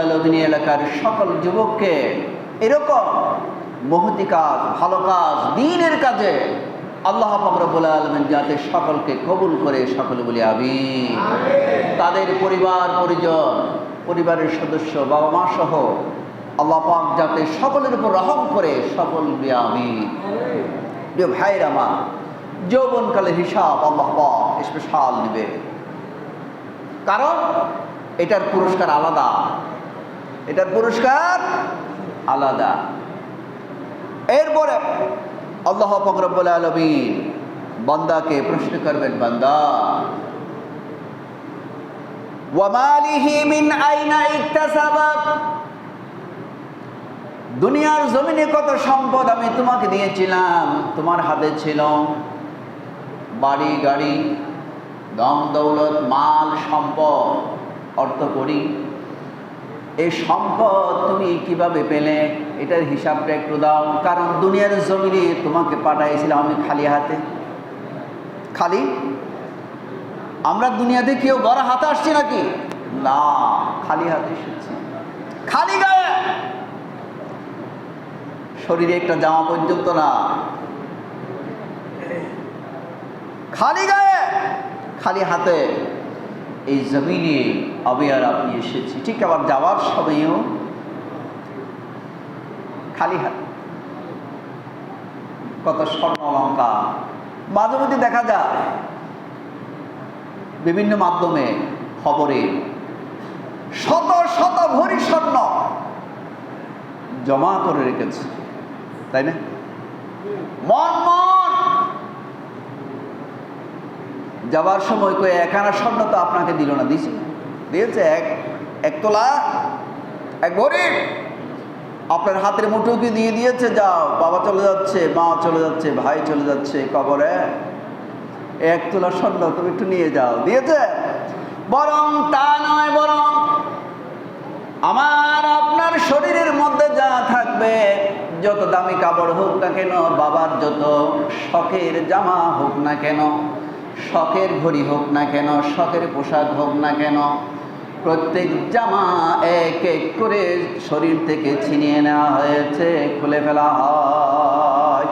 আলামিন এলাকার সকল যুবককে এরকম মহতি কাজ, ভালো কাজ, দ্বীনের কাজে আল্লাহ পাক রব্বুল আলামিন যাতে সকলকে কবুল করে, সকলে বলি আমিন। তাদের পরিবার পরিজন, পরিবারের সদস্য, বাবা মা সহ আল্লাহ পাক যাতে সকলের উপর রহম করে, সকল বলি আমিন। প্রিয় ভাইরা আমার, যৌবনকালের হিসাব আল্লাহ পাক স্পেশাল দিবে, কারণ এটার পুরস্কার আলাদা, এটার পুরস্কার আলাদা। এরপরে আল্লাহ পাক রব্বুল আলামিন বান্দাকে প্রশ্ন করবেন, বান্দা ওয়া মালিহি মিন আইনা ইকতাসাবা, দুনিয়ার জমিনে কত সম্পদ আমি তোমাকে দিয়েছিলাম, তোমার হাতে ছিল, বাড়ি গাড়ি, ধন দৌলত, মাল সম্পদ, অর্থ করি, এই সম্পদ তুমি কিভাবে পেলে? এটার হিসাবটা একটু দাও। কারণ দুনিয়ার জমিনে তোমাকে পাঠাইছিলাম আমি খালি হাতে। খালি আমরা দুনিয়াতে কেউ গড়া হাতে আসছি নাকি? না, খালি হাতে এসেছি, খালি গায়ে, শরীরে একটা জামা পর্যন্ত না, খালি গায়ে, খালি হাতে এই জমিনে আমি আর আপনি এসেছি। ঠিক আবার যাওয়ার সময়ও খালি হাতে। কত স্বর্ণ অলংকার মাঝে মধ্যে দেখা যায় বিভিন্ন মাধ্যমে, খবরে, শত শত ভরি স্বর্ণ জমা করে রেখেছে, তাই না? মন মন যাবার সময় কই একখানা স্বর্ণ তো আপনাকে দিল না, দিয়েছে এক তোলা, এক ভরি আপনার হাতের মুঠোকে দিয়ে দিয়েছে, যাও, বাবা চলে যাচ্ছে, মা চলে যাচ্ছে, ভাই চলে যাচ্ছে কবরে, এক তোলা স্বর্ণ তুমি একটু নিয়ে যাও, দিয়েছে? বরং তা নয়, বরং আমার আপনার শরীরের মধ্যে যা থাকবে, যত দামি কাপড় হোক না কেন, বাবার যত শখের জামা হোক না কেন, শখের ঘড়ি হোক না কেন, শখের পোশাক হোক না কেন, প্রত্যেক জামা এক এক করে শরীর থেকে ছিনিয়ে নেওয়া হয়েছে, খুলে ফেলা হয়।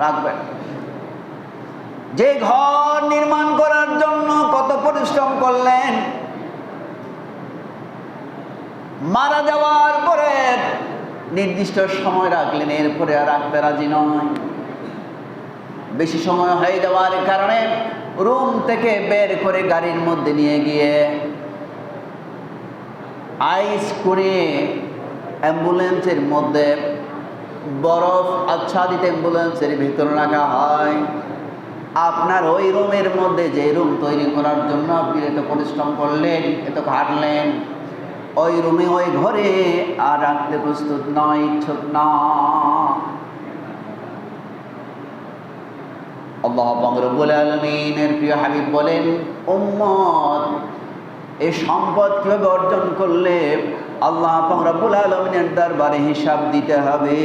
রাখবেন, যে ঘর নির্মাণ করার জন্য কত পরিশ্রম করলেন, মারা যাওয়ার পরে নির্দিষ্ট সময় রাখলেন, এরপরে আর রাখতে রাজি নয়। বেশি সময় হয়ে যাওয়ার কারণে রুম থেকে বের করে গাড়ির মধ্যে নিয়ে গিয়ে আইস করে অ্যাম্বুলেন্সের মধ্যে, বরফ আচ্ছাদিত অ্যাম্বুলেন্সের ভিতরে রাখা হয়। আপনার ওই রুমের মধ্যে, যে রুম তৈরি করার জন্য আপনি এত পরিশ্রম করলেন, এত খাটলেন, ওই রুমে, ওই ঘরে আর রাখতে প্রস্তুত নয়, ইচ্ছুক না। আল্লাহ পাক রব্বুল আলামিনের প্রিয় হাবিব বলেন, উম্মত এই সম্পদ কিভাবে অর্জন করলে আল্লাহ পাক রব্বুল আলামিনের দরবারে হিসাব দিতে হবে।